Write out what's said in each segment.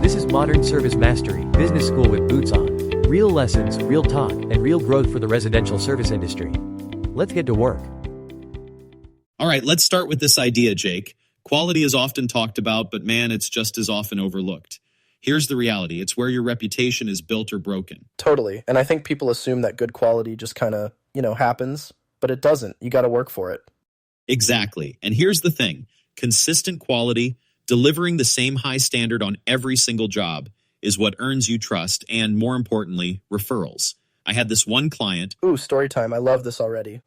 This is Modern Service Mastery, business school with boots on. Real lessons, real talk, and real growth for the residential service industry. Let's get to work. All right, let's start with this idea, Jake. Quality is often talked about, but man, it's just as often overlooked. Here's the reality. It's where your reputation is built or broken. Totally. And I think people assume that good quality just kind of, happens, but it doesn't. You got to work for it. Exactly. And here's the thing. Consistent quality, delivering the same high standard on every single job is what earns you trust and, more importantly, referrals. I had this one client. Ooh, story time. I love this already.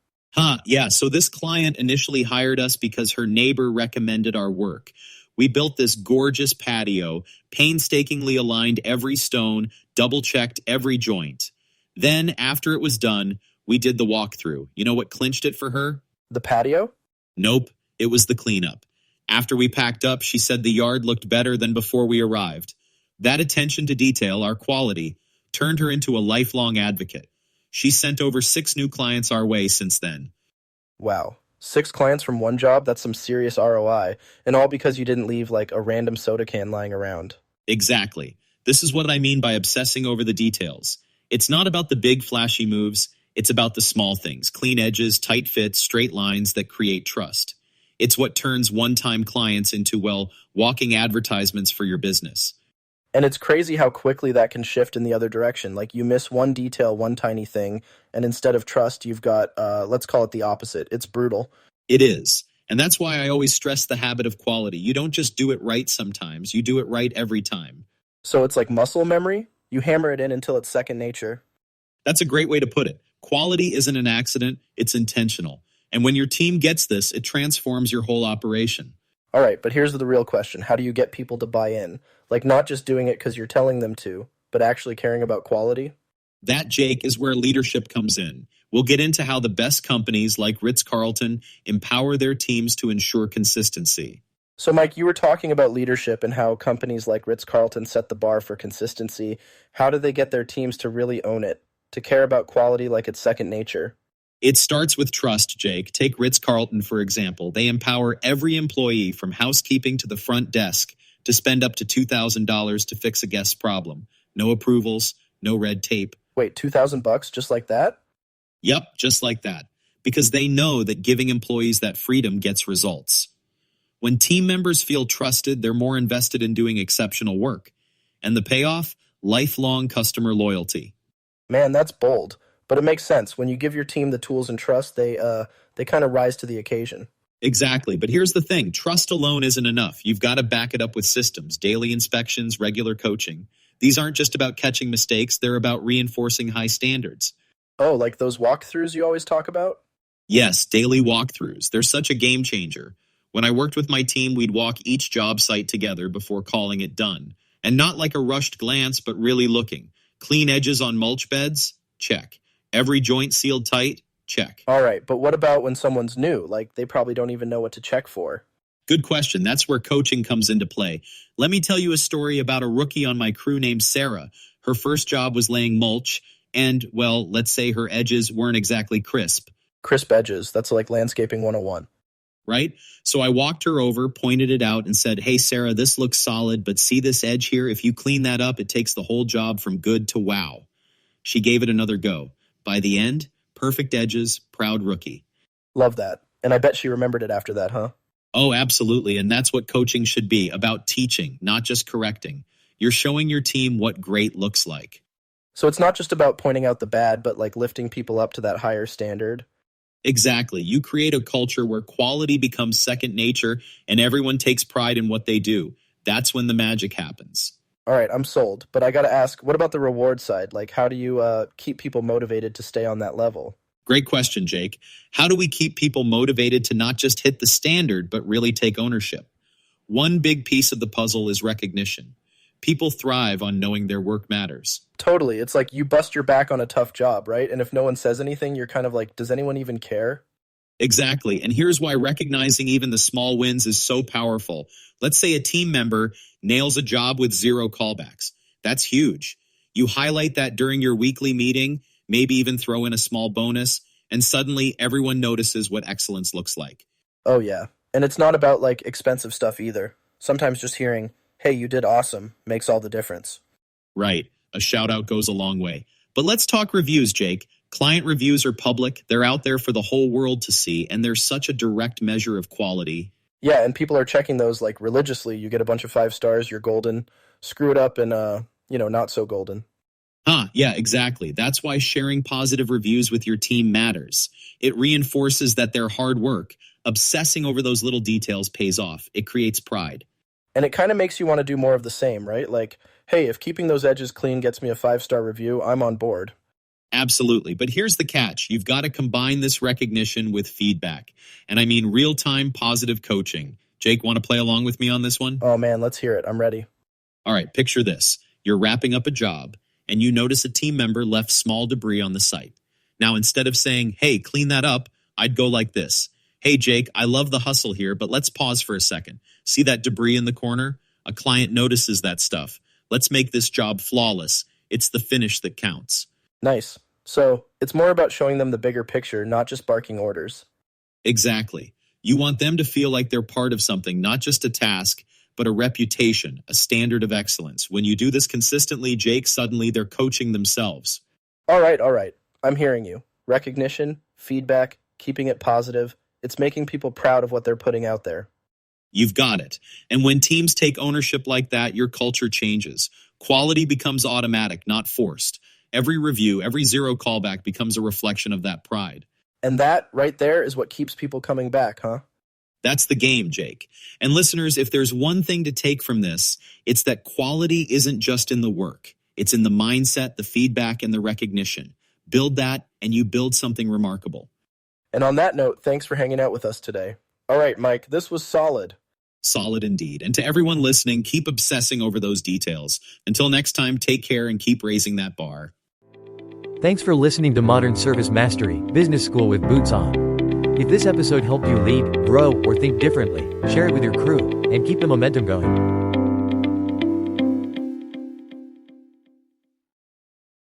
Yeah. So this client initially hired us because her neighbor recommended our work. We built this gorgeous patio, painstakingly aligned every stone, double-checked every joint. Then, after it was done, we did the walkthrough. You know what clinched it for her? The patio? Nope, it was the cleanup. After we packed up, she said the yard looked better than before we arrived. That attention to detail, our quality, turned her into a lifelong advocate. She sent over 6 new clients our way since then. Wow. 6 clients from one job? That's some serious ROI. And all because you didn't leave like a random soda can lying around. Exactly. This is what I mean by obsessing over the details. It's not about the big flashy moves. It's about the small things, clean edges, tight fits, straight lines that create trust. It's what turns one-time clients into, walking advertisements for your business. And it's crazy how quickly that can shift in the other direction. Like you miss one detail, one tiny thing, and instead of trust, you've got, let's call it the opposite. It's brutal. It is. And that's why I always stress the habit of quality. You don't just do it right sometimes. You do it right every time. So it's like muscle memory? You hammer it in until it's second nature. That's a great way to put it. Quality isn't an accident. It's intentional. And when your team gets this, it transforms your whole operation. All right, but here's the real question. How do you get people to buy in? Like not just doing it because you're telling them to, but actually caring about quality? That, Jake, is where leadership comes in. We'll get into how the best companies like Ritz-Carlton empower their teams to ensure consistency. So, Mike, you were talking about leadership and how companies like Ritz-Carlton set the bar for consistency. How do they get their teams to really own it, to care about quality like it's second nature? It starts with trust, Jake. Take Ritz-Carlton, for example. They empower every employee from housekeeping to the front desk to spend up to $2,000 to fix a guest's problem. No approvals, no red tape. Wait, $2,000 just like that? Yep, just like that. Because they know that giving employees that freedom gets results. When team members feel trusted, they're more invested in doing exceptional work. And the payoff? Lifelong customer loyalty. Man, that's bold. But it makes sense. When you give your team the tools and trust, they kind of rise to the occasion. Exactly. But here's the thing. Trust alone isn't enough. You've got to back it up with systems, daily inspections, regular coaching. These aren't just about catching mistakes. They're about reinforcing high standards. Oh, like those walkthroughs you always talk about? Yes, daily walkthroughs. They're such a game changer. When I worked with my team, we'd walk each job site together before calling it done. And not like a rushed glance, but really looking. Clean edges on mulch beds? Check. Every joint sealed tight? Check. All right, but what about when someone's new? Like, they probably don't even know what to check for. Good question. That's where coaching comes into play. Let me tell you a story about a rookie on my crew named Sarah. Her first job was laying mulch, and, let's say her edges weren't exactly crisp. Crisp edges. That's like landscaping 101. Right? So I walked her over, pointed it out, and said, "Hey, Sarah, this looks solid, but see this edge here? If you clean that up, it takes the whole job from good to wow." She gave it another go. By the end, perfect edges, proud rookie. Love that. And I bet she remembered it after that, huh? Oh, absolutely. And that's what coaching should be, about teaching, not just correcting. You're showing your team what great looks like. So it's not just about pointing out the bad, but like lifting people up to that higher standard. Exactly. You create a culture where quality becomes second nature and everyone takes pride in what they do. That's when the magic happens. All right, I'm sold. But I got to ask, what about the reward side? Like, how do you keep people motivated to stay on that level? Great question, Jake. How do we keep people motivated to not just hit the standard, but really take ownership? One big piece of the puzzle is recognition. People thrive on knowing their work matters. Totally. It's like you bust your back on a tough job, right? And if no one says anything, you're kind of like, does anyone even care? Exactly. And here's why recognizing even the small wins is so powerful. Let's say a team member nails a job with 0 callbacks. That's huge. You highlight that during your weekly meeting, maybe even throw in a small bonus, and suddenly everyone notices what excellence looks like. Oh, yeah. And it's not about like expensive stuff either. Sometimes just hearing, "Hey, you did awesome," makes all the difference. Right. A shout out goes a long way. But let's talk reviews, Jake. Client reviews are public. They're out there for the whole world to see, and they're such a direct measure of quality. Yeah, and people are checking those like religiously. You get a bunch of 5 stars, you're golden. Screw it up and not so golden. Yeah, exactly. That's why sharing positive reviews with your team matters. It reinforces that their hard work, obsessing over those little details pays off. It creates pride. And it kind of makes you want to do more of the same, right? Like, hey, if keeping those edges clean gets me a 5-star review, I'm on board. Absolutely. But here's the catch. You've got to combine this recognition with feedback. And I mean real-time positive coaching. Jake, want to play along with me on this one? Oh man, let's hear it. I'm ready. All right, picture this. You're wrapping up a job, and you notice a team member left small debris on the site. Now, instead of saying, hey, clean that up, I'd go like this. Hey, Jake, I love the hustle here, but let's pause for a second. See that debris in the corner? A client notices that stuff. Let's make this job flawless. It's the finish that counts. Nice. So it's more about showing them the bigger picture, not just barking orders. Exactly. You want them to feel like they're part of something, not just a task, but a reputation, a standard of excellence. When you do this consistently, Jake, suddenly they're coaching themselves. All right. I'm hearing you. Recognition, feedback, keeping it positive. It's making people proud of what they're putting out there. You've got it. And when teams take ownership like that, your culture changes. Quality becomes automatic, not forced. Every review, every zero callback becomes a reflection of that pride. And that right there is what keeps people coming back, huh? That's the game, Jake. And listeners, if there's one thing to take from this, it's that quality isn't just in the work. It's in the mindset, the feedback, and the recognition. Build that, and you build something remarkable. And on that note, thanks for hanging out with us today. All right, Mike, this was solid. Solid indeed. And to everyone listening, keep obsessing over those details. Until next time, take care and keep raising that bar. Thanks for listening to Modern Service Mastery Business School with Boots On. If this episode helped you lead, grow, or think differently, share it with your crew and keep the momentum going.